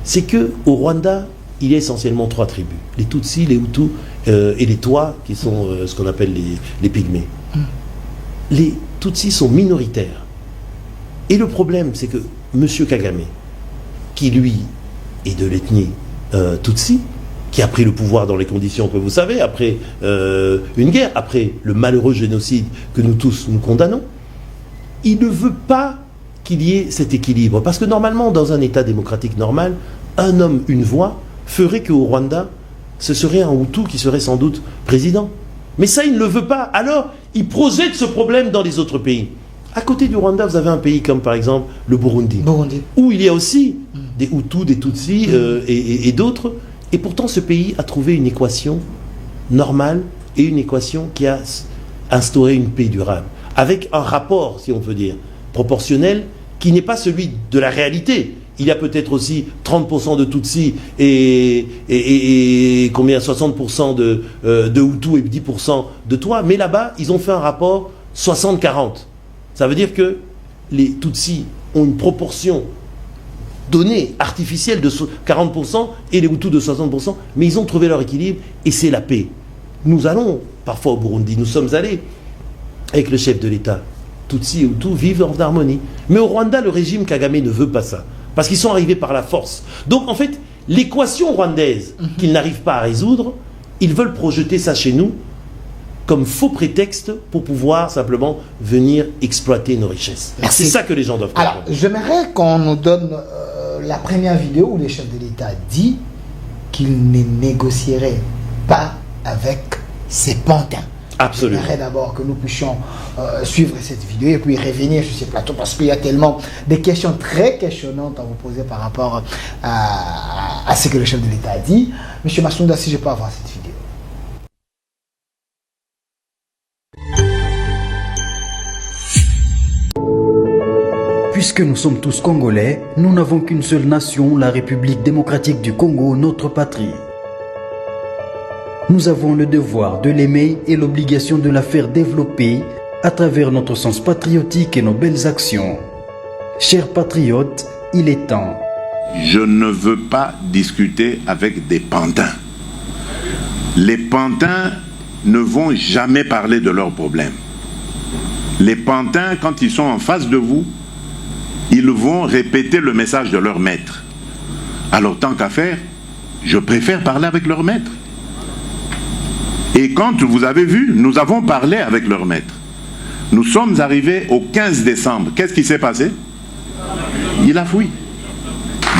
c'est qu'au Rwanda, il y a essentiellement 3 tribus. Les Tutsis, les Hutus et les Twa, qui sont ce qu'on appelle les Pygmées. Les Tutsis sont minoritaires. Et le problème, c'est que M. Kagame, qui lui est de l'ethnie Tutsi, qui a pris le pouvoir dans les conditions que vous savez, après une guerre, après le malheureux génocide que nous tous nous condamnons, il ne veut pas qu'il y ait cet équilibre. Parce que normalement, dans un État démocratique normal, un homme, une voix, ferait qu'au Rwanda, ce serait un Hutu qui serait sans doute président. Mais ça, il ne le veut pas. Alors, il projette ce problème dans les autres pays. À côté du Rwanda, vous avez un pays comme, par exemple, le Burundi. Où il y a aussi des Hutus, des Tutsis et d'autres. Et pourtant, ce pays a trouvé une équation normale et une équation qui a instauré une paix durable. Avec un rapport, si on peut dire, proportionnel, qui n'est pas celui de la réalité. Il y a peut-être aussi 30% de Tutsis et combien 60% de Hutus et 10% de Twa. Mais là-bas, ils ont fait un rapport 60-40. Ça veut dire que les Tutsis ont une proportion donnée, artificielle, de 40% et les Hutus de 60%. Mais ils ont trouvé leur équilibre et c'est la paix. Nous allons parfois au Burundi, nous sommes allés avec le chef de l'État. Tutsis et Hutus vivent en harmonie. Mais au Rwanda, le régime Kagame ne veut pas ça. Parce qu'ils sont arrivés par la force. Donc en fait, l'équation rwandaise qu'ils n'arrivent pas à résoudre, ils veulent projeter ça chez nous comme faux prétexte pour pouvoir simplement venir exploiter nos richesses. C'est ça que les gens doivent comprendre. Alors, j'aimerais qu'on nous donne la première vidéo où le chef de l'État dit qu'il ne négocierait pas avec ses pantins. Absolument. J'aimerais d'abord que nous puissions suivre cette vidéo et puis revenir sur ces plateaux parce qu'il y a tellement de questions très questionnantes à vous poser par rapport à ce que le chef de l'État a dit. Monsieur Massounda, si je peux avoir cette vidéo. Puisque nous sommes tous Congolais, nous n'avons qu'une seule nation, la République démocratique du Congo, notre patrie. Nous avons le devoir de l'aimer et l'obligation de la faire développer à travers notre sens patriotique et nos belles actions. Chers patriotes, il est temps. Je ne veux pas discuter avec des pantins. Les pantins ne vont jamais parler de leurs problèmes. Les pantins, quand ils sont en face de vous, ils vont répéter le message de leur maître. Alors tant qu'à faire, je préfère parler avec leur maître. Et quand vous avez vu, nous avons parlé avec leur maître. Nous sommes arrivés au 15 décembre. Qu'est-ce qui s'est passé? Il a fui.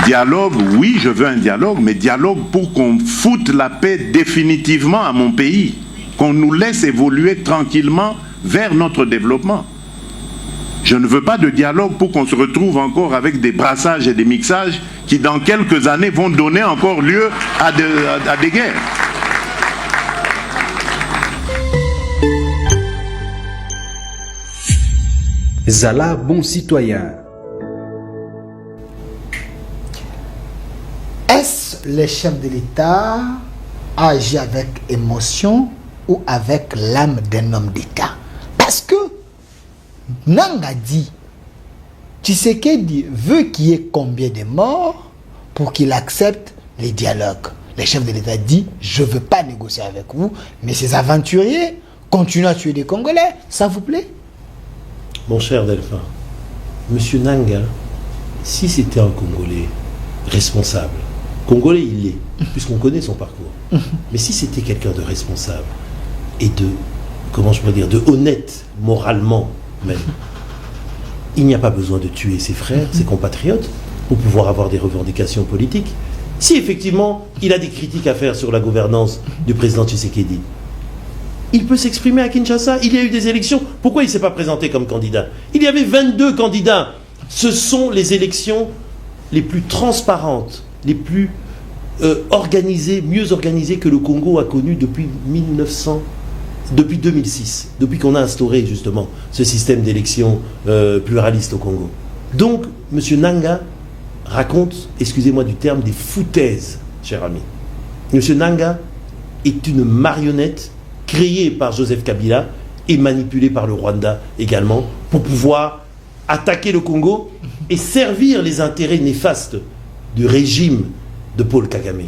Dialogue, oui, je veux un dialogue, mais dialogue pour qu'on foute la paix définitivement à mon pays. Qu'on nous laisse évoluer tranquillement vers notre développement. Je ne veux pas de dialogue pour qu'on se retrouve encore avec des brassages et des mixages qui, dans quelques années, vont donner encore lieu à des guerres. Zala, bon citoyen. Est-ce le chef de l'État agit avec émotion ou avec l'âme d'un homme d'État? Parce que Nanga dit, Tshisekedi veut qu'il y ait combien de morts pour qu'il accepte les dialogues. Le chef de l'État dit, je ne veux pas négocier avec vous, mais ces aventuriers continuent à tuer des Congolais, ça vous plaît? Mon cher Delphin, Monsieur Nanga, si c'était un Congolais responsable, Congolais il l'est, puisqu'on connaît son parcours, mais si c'était quelqu'un de responsable et de, comment je pourrais dire, de honnête moralement même, il n'y a pas besoin de tuer ses frères, ses compatriotes, pour pouvoir avoir des revendications politiques. Si effectivement il a des critiques à faire sur la gouvernance du président Tshisekedi, il peut s'exprimer à Kinshasa. Il y a eu des élections. Pourquoi il ne s'est pas présenté comme candidat? Il y avait 22 candidats. Ce sont les élections les plus transparentes, les plus organisées, mieux organisées que le Congo a connues depuis 2006, depuis qu'on a instauré justement ce système d'élection pluraliste au Congo. Donc, M. Nanga raconte, excusez-moi du terme, des foutaises, cher ami. M. Nanga est une marionnette créé par Joseph Kabila et manipulé par le Rwanda également pour pouvoir attaquer le Congo et servir les intérêts néfastes du régime de Paul Kagame.